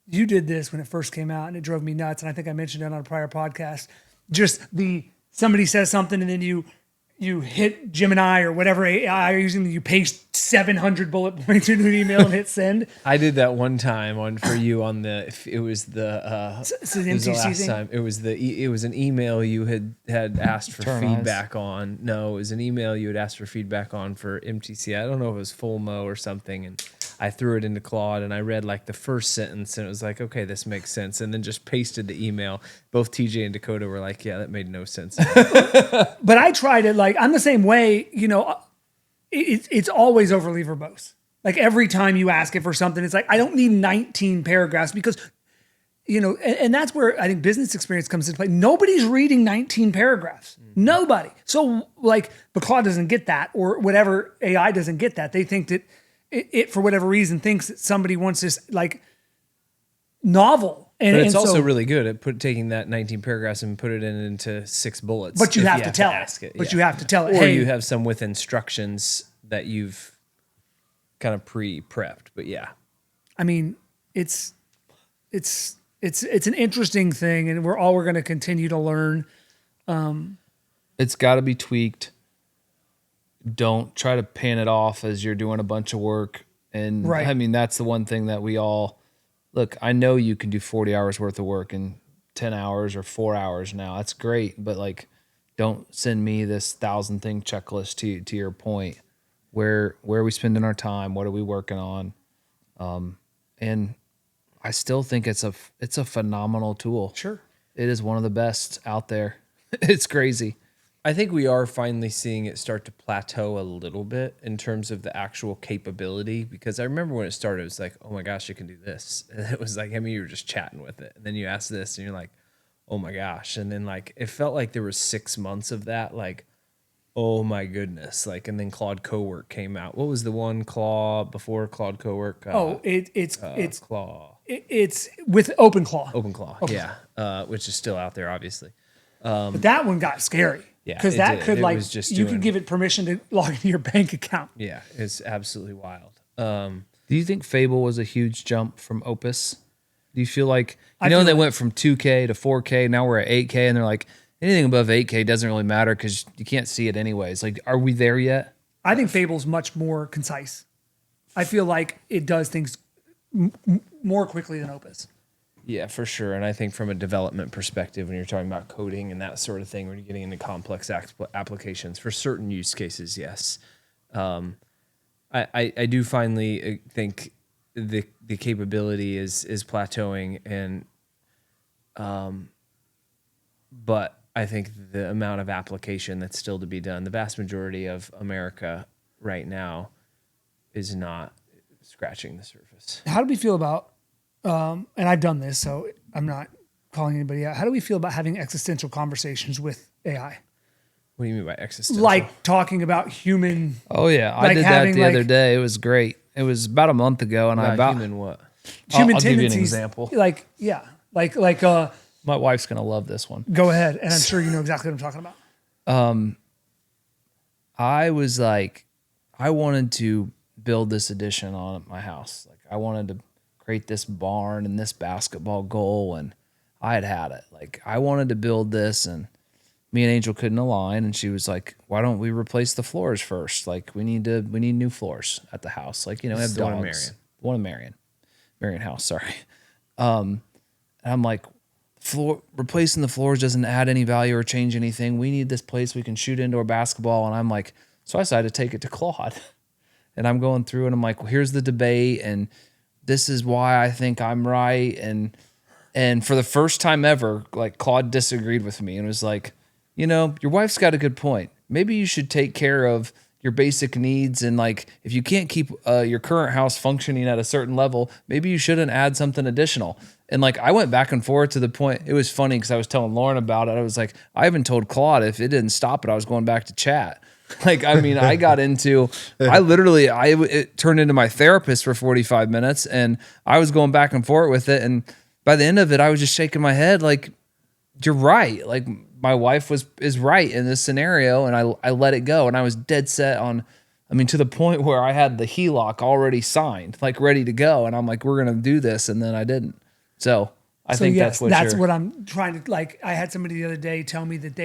you did this when it first came out and it drove me nuts. And I think I mentioned it on a prior podcast. Just somebody says something and then you hit Gemini or whatever AI you're using, you paste 700 bullet points into an email and hit send. I did that one time for you on the last thing? time. It was an email you had asked for feedback on. No, it was an email you had asked for feedback on for MTC. I don't know if it was Fulmo or something, and I threw it into Claude and I read like the first sentence and it was like, okay, this makes sense. And then just pasted the email. Both TJ and Dakota were like, yeah, that made no sense. But I tried it. Like, I'm the same way, you know, it's always overly verbose. Like every time you ask it for something, it's like, I don't need 19 paragraphs because, you know, and that's where I think business experience comes into play. Nobody's reading 19 paragraphs. Mm-hmm. Nobody. So like, but Claude doesn't get that, or whatever AI doesn't get that. They think that it for whatever reason, thinks that somebody wants this like novel. But it's also really good at taking that 19 paragraphs and put it into 6 bullets. But you have to tell it. But you have to tell it. Or you have some with instructions that you've kind of pre-prepped. But yeah. I mean, it's It's an interesting thing, and we're going to continue to learn. It's got to be tweaked. Don't try to pan it off as you're doing a bunch of work. And Right. I mean, that's the one thing that we all look. I know you can do 40 hours worth of work in 10 hours or 4 hours now. That's great, but like, don't send me this 1,000 thing checklist. To your point, where are we spending our time? What are we working on? And I still think it's a phenomenal tool. Sure. It is one of the best out there. It's crazy. I think we are finally seeing it start to plateau a little bit in terms of the actual capability, because I remember when it started, it was like, oh my gosh, you can do this. And it was like, I mean, you were just chatting with it. And then you ask this and you're like, oh my gosh. And then like, it felt like there was 6 months of that, like, oh my goodness. Like, and then Claude Cowork came out. What was the one Claude before Claude Cowork? It's Claw. it's with OpenClaw. OpenClaw. Yeah. Which is still out there, obviously. But that one got scary. Yeah, Because it that did. could It like was just you doing- could give it permission to log into your bank account. Yeah. It's absolutely wild. Do you think Fable was a huge jump from Opus? Do you feel like I they feel went from 2K to 4K, now we're at 8K, and they're like anything above 8K doesn't really matter because you can't see it anyways. Like, are we there yet? I think Fable's much more concise. I feel like it does things more quickly than Opus. Yeah, for sure. And I think from a development perspective, when you're talking about coding and that sort of thing, when you're getting into complex applications for certain use cases, yes. I do finally think the capability is plateauing, and but I think the amount of application that's still to be done, the vast majority of America right now is not scratching the surface. How do we feel about and I've done this, so I'm not calling anybody out. How do we feel about having existential conversations with AI? What do you mean by existential? Like talking about human. Oh yeah, I Like did that having, the other like- day. It was great. It was about a month ago, and I about human what? Human I'll give you an tendencies. example. Like like my wife's gonna love this one. go ahead, and I'm sure you know exactly what I'm talking about. I was like, I wanted to build this addition on my house. Like, I wanted to create this barn and this basketball goal, and I had it. Like, I wanted to build this, and me and Angel couldn't align, and she was like, "Why don't we replace the floors first? Like, we need new floors at the house. Like, we have This is the one in dogs." Marion. One in Marion House. Sorry. And I'm like, replacing the floors doesn't add any value or change anything. We need this place we can shoot indoor basketball. And I'm like, so I decided to take it to Claude, and I'm going through, and I'm like, well, here's the debate, and this is why I think I'm right. And for the first time ever, like, Claude disagreed with me and was like, your wife's got a good point. Maybe you should take care of your basic needs. And like, if you can't keep your current house functioning at a certain level, maybe you shouldn't add something additional. And like, I went back and forth to the point, it was funny because I was telling Lauren about it. I was like, I even told Claude if it didn't stop it, I was going back to chat. Like, I mean, I got into, it turned into my therapist for 45 minutes, and I was going back and forth with it. And by the end of it, I was just shaking my head like, you're right. Like, my wife is right in this scenario, and I let it go. And I was dead set on, to the point where I had the HELOC already signed, like ready to go. And I'm like, we're going to do this. And then I didn't. So I think yes, that's what I'm trying to, like, I had somebody the other day tell me that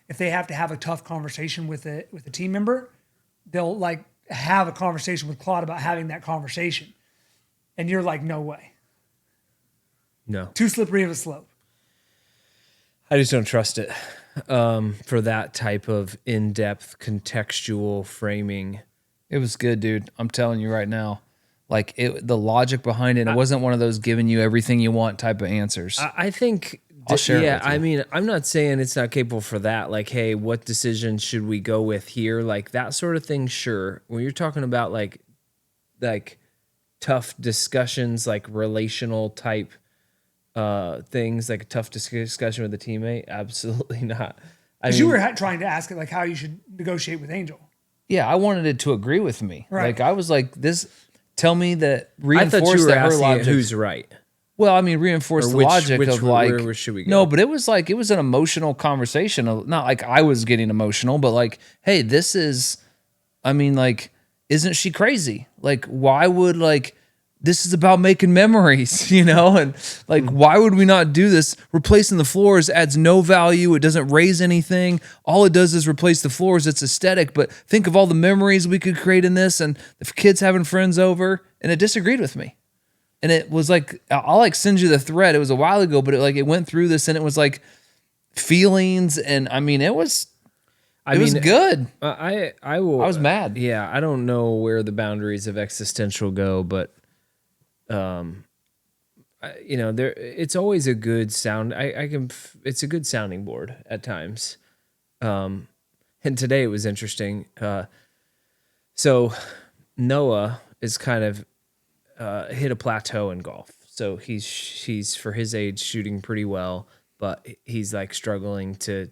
if they have to have a tough conversation with a team member, they'll like have a conversation with Claude about having that conversation. And you're like, no way. No. Too slippery of a slope. I just don't trust it for that type of in-depth contextual framing. It was good, dude. I'm telling you right now. Like, the logic behind it, it wasn't one of those giving you everything you want type of answers. I think, I'll share it with you. I'm not saying it's not capable for that. Like, hey, what decision should we go with here? Like, that sort of thing, sure. When you're talking about like tough discussions, like relational type things, like a tough discussion with a teammate, absolutely not. Because you were trying to ask it like how you should negotiate with Angel. Yeah, I wanted it to agree with me. Right. Like, I was like, tell me that, I reinforce thought you were that her asking logic. who's right. Well, reinforce Or the which- logic which- of like, where should we go? No, but it was like, it was an emotional conversation. Not like I was getting emotional, but like, hey, this is, like, isn't she crazy? Like, why would like this is about making memories, and like, why would we not do this? Replacing the floors adds no value. It doesn't raise anything. All it does is replace the floors. It's aesthetic, but think of all the memories we could create in this, and the kids having friends over. And it disagreed with me. And it was like, I'll like send you the thread. It was a while ago, but it went through this, and it was like feelings. And I mean, it was good. I will. I was mad. Yeah. I don't know where the boundaries of existential go, but it's always a good sound. It's a good sounding board at times. And today it was interesting. So Noah is kind of hit a plateau in golf. So he's for his age shooting pretty well, but he's like struggling to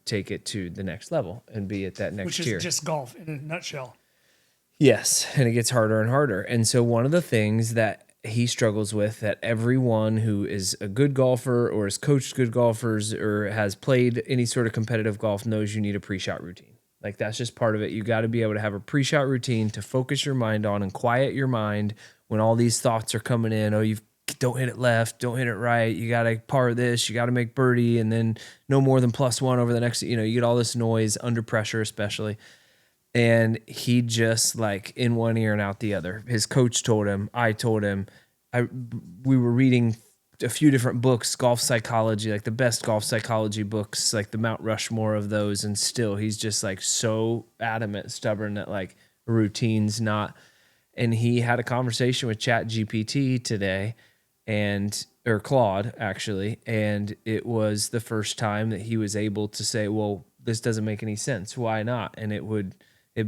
take it to the next level and be at that next tier. Which is just golf in a nutshell. Yes, and it gets harder and harder. And so one of the things that he struggles with, that everyone who is a good golfer or has coached good golfers or has played any sort of competitive golf knows, you need a pre-shot routine. Like, that's just part of it. You got to be able to have a pre-shot routine to focus your mind on and quiet your mind when all these thoughts are coming in. Oh, you don't hit it left, don't hit it right. You got to par this, you got to make birdie, and then no more than +1 over the next, you get all this noise under pressure, especially. And he just like in one ear and out the other. His coach told him, I told him, we were reading a few different books, golf psychology, like the best golf psychology books, like the Mount Rushmore of those. And still he's just like so adamant, stubborn that like routine's not. And he had a conversation with ChatGPT today or Claude actually. And it was the first time that he was able to say, well, this doesn't make any sense. Why not? And it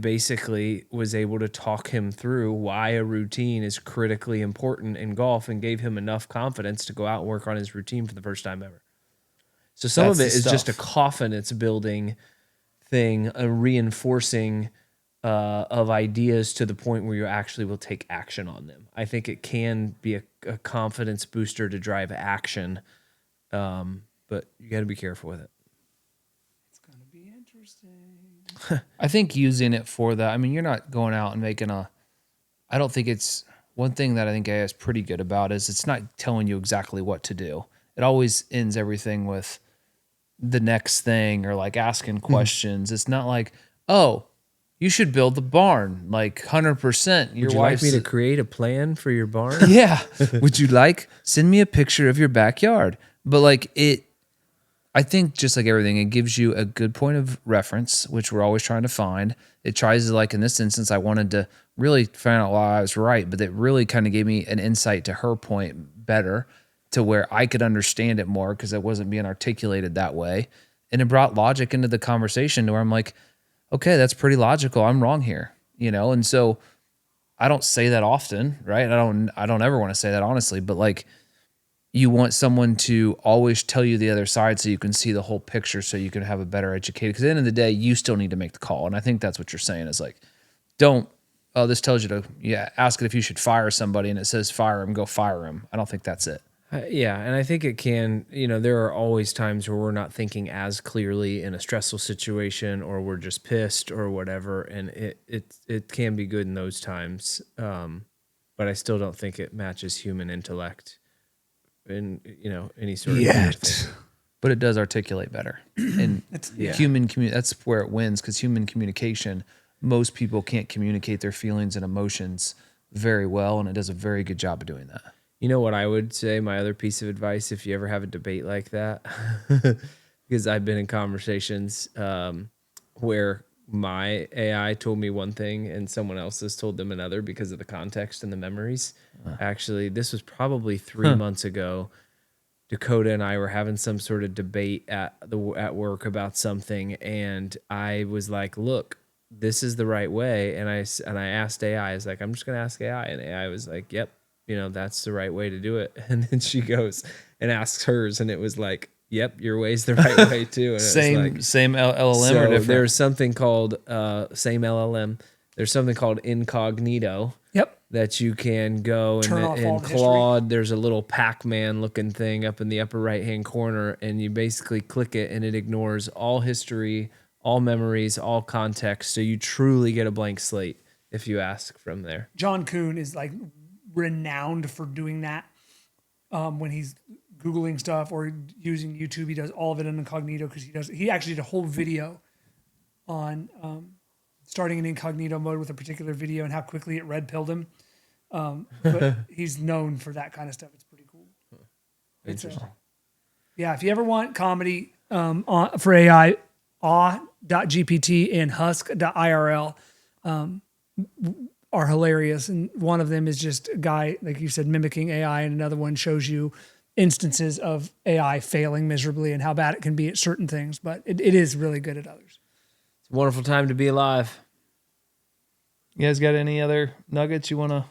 basically was able to talk him through why a routine is critically important in golf and gave him enough confidence to go out and work on his routine for the first time ever. So some of it is just a confidence building thing, a reinforcing of ideas to the point where you actually will take action on them. I think it can be a confidence booster to drive action, but you got to be careful with it. It's going to be interesting. I think using it for that, I mean, you're not going out and making I don't think it's one thing that I think AI is pretty good about is it's not telling you exactly what to do. It always ends everything with the next thing or like asking questions. It's not like, oh, you should build the barn like 100%. Would you like me to create a plan for your barn? Yeah. Would you send me a picture of your backyard? But like I think just like everything, it gives you a good point of reference, which we're always trying to find. It tries to, like in this instance, I wanted to really find out why I was right, but it really kind of gave me an insight to her point better to where I could understand it more because it wasn't being articulated that way. And it brought logic into the conversation to where I'm like, okay, that's pretty logical. I'm wrong here, And so I don't say that often, right? I don't ever want to say that honestly, but like, you want someone to always tell you the other side so you can see the whole picture so you can have a better educated. Because at the end of the day, you still need to make the call. And I think that's what you're saying is like, this tells you to ask it if you should fire somebody and it says fire him, go fire him. I don't think that's it. Yeah, and I think it can, there are always times where we're not thinking as clearly in a stressful situation or we're just pissed or whatever. And it can be good in those times. But I still don't think it matches human intellect in any sort of yet, but it does articulate better. And that's where it wins because human communication, most people can't communicate their feelings and emotions very well, and it does a very good job of doing that. You know what I would say? My other piece of advice, if you ever have a debate like that, because I've been in conversations where my AI told me one thing and someone else has told them another because of the context and the memories. Actually, this was probably 3 months ago. Dakota and I were having some sort of debate at work about something, and I was like, "Look, this is the right way." And I asked AI, I was like, "I'm just gonna ask AI," and AI was like, "Yep, that's the right way to do it." And then she goes and asks hers, and it was like, "Yep, your way's the right way too." And same LLM or different? There's something called same LLM. There's something called incognito. Yep. That you can go and in Claude, there's a little Pac-Man looking thing up in the upper right-hand corner, and you basically click it and it ignores all history, all memories, all context. So you truly get a blank slate if you ask from there. John Kuhn is like renowned for doing that. When he's Googling stuff or using YouTube, he does all of it in incognito because he actually did a whole video on starting in incognito mode with a particular video and how quickly it red pilled him. But he's known for that kind of stuff. It's pretty cool. Interesting. Yeah, if you ever want comedy for AI, awe.gpt and husk.irl are hilarious. And one of them is just a guy, like you said, mimicking AI, and another one shows you instances of AI failing miserably and how bad it can be at certain things. But it is really good at others. It's a wonderful time to be alive. You guys got any other nuggets you want to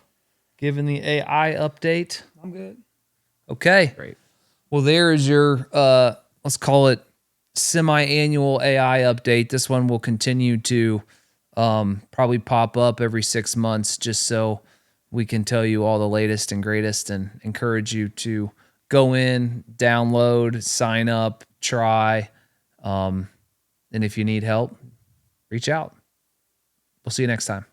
give in the AI update? I'm good. Okay. Great. Well, there is your, let's call it semi-annual AI update. This one will continue to probably pop up every 6 months just so we can tell you all the latest and greatest and encourage you to go in, download, sign up, try. And if you need help, reach out. We'll see you next time.